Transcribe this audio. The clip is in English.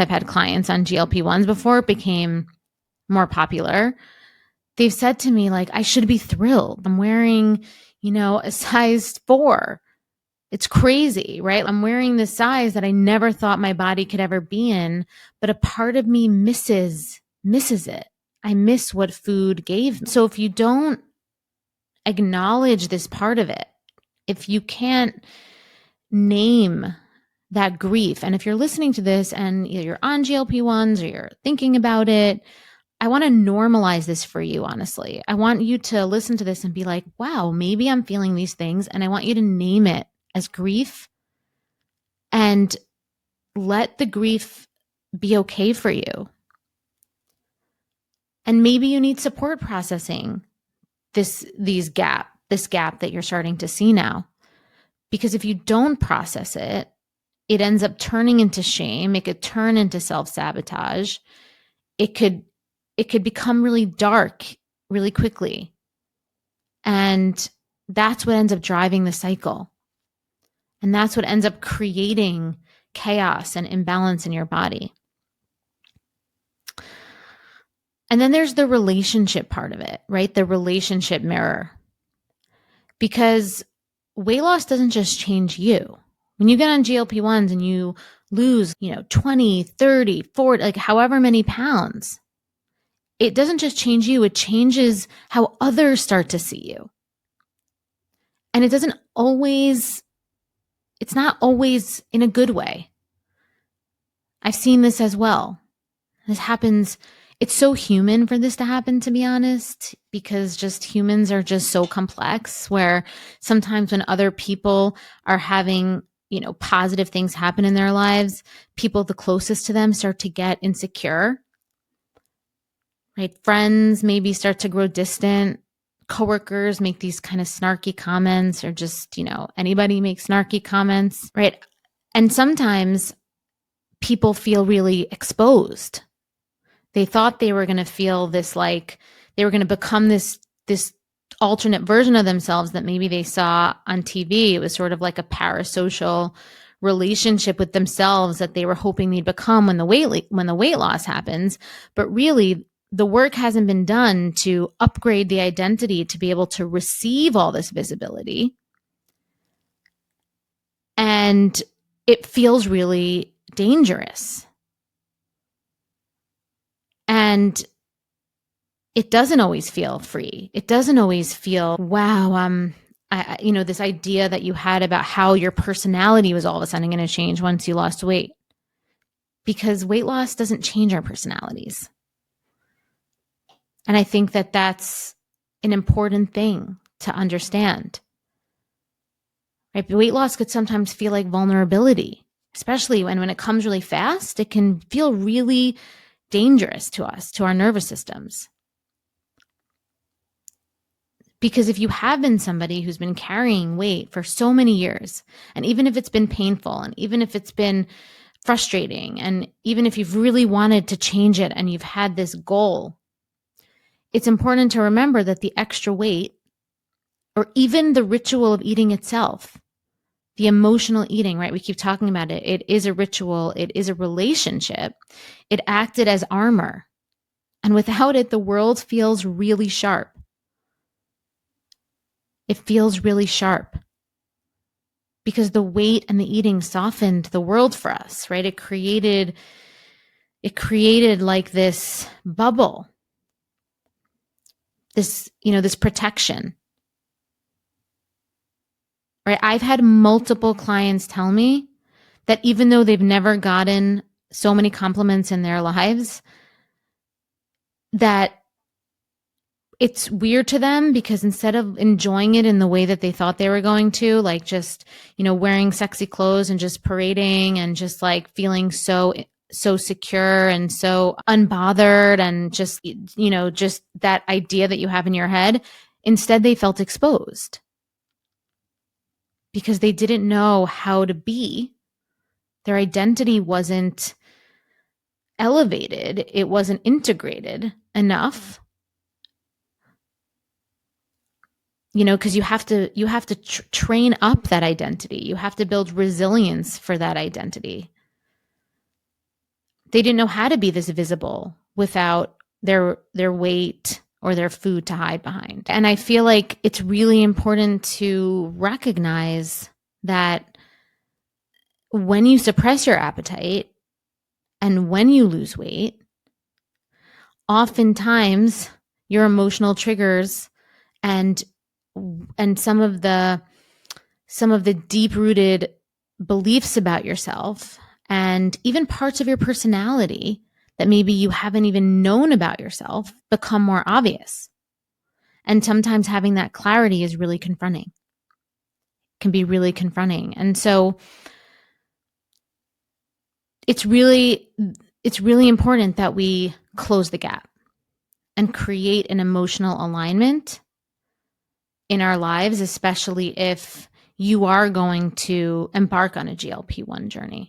I've had clients on GLP-1s before it became more popular. They've said to me, like, I should be thrilled. I'm wearing, a size 4. It's crazy, right? I'm wearing this size that I never thought my body could ever be in, but a part of me misses it. I miss what food gave me. So if you don't acknowledge this part of it, if you can't name that grief, and if you're listening to this and either you're on GLP-1s or you're thinking about it, I want to normalize this for you, honestly. I want you to listen to this and be like, wow, maybe I'm feeling these things, and I want you to name it as grief and let the grief be okay for you. And maybe you need support processing this gap that you're starting to see now. Because if you don't process it, it ends up turning into shame. It could turn into self-sabotage. It could become really dark really quickly. And that's what ends up driving the cycle. And that's what ends up creating chaos and imbalance in your body. And then there's the relationship part of it, right? The relationship mirror. Because weight loss doesn't just change you. When you get on GLP-1s and you lose, 20, 30, 40, like however many pounds, it doesn't just change you, it changes how others start to see you. And it's not always in a good way. I've seen this as well. This happens. It's so human for this to happen, to be honest, because just humans are just so complex, where sometimes when other people are having, positive things happen in their lives, people the closest to them start to get insecure, right? Friends maybe start to grow distant. Coworkers make these kind of snarky comments, or just, anybody makes snarky comments, right? And sometimes people feel really exposed. They thought they were going to feel this, like they were going to become this alternate version of themselves that maybe they saw on TV. It was sort of like a parasocial relationship with themselves that they were hoping they'd become when the weight loss happens. But really, the work hasn't been done to upgrade the identity to be able to receive all this visibility. And it feels really dangerous. And it doesn't always feel free. It doesn't always feel, wow, this idea that you had about how your personality was all of a sudden going to change once you lost weight. Because weight loss doesn't change our personalities. And I think that that's an important thing to understand. Right? But weight loss could sometimes feel like vulnerability, especially when it comes really fast. It can feel really dangerous to us, to our nervous systems. Because if you have been somebody who's been carrying weight for so many years, and even if it's been painful, and even if it's been frustrating, and even if you've really wanted to change it and you've had this goal, it's important to remember that the extra weight, or even the ritual of eating itself, the emotional eating, right? We keep talking about it. It is a ritual. It is a relationship. It acted as armor. And without it, the world feels really sharp. It feels really sharp because the weight and the eating softened the world for us, right? It created like this bubble, this protection, right? I've had multiple clients tell me that even though they've never gotten so many compliments in their lives, that it's weird to them, because instead of enjoying it in the way that they thought they were going to, like just, wearing sexy clothes and just parading and just like feeling so secure and so unbothered, and just, just that idea that you have in your head, instead they felt exposed because they didn't know how to be. Their identity wasn't elevated. It wasn't integrated enough. Because you have to train up that identity. You have to build resilience for that identity. They didn't know how to be this visible without their weight or their food to hide behind. And I feel like it's really important to recognize that when you suppress your appetite and when you lose weight, oftentimes your emotional triggers and some of the deep-rooted beliefs about yourself and even parts of your personality that maybe you haven't even known about yourself become more obvious. And sometimes having that clarity is really confronting, can be really confronting. And so it's really important that we close the gap and create an emotional alignment in our lives, especially if you are going to embark on a GLP-1 journey.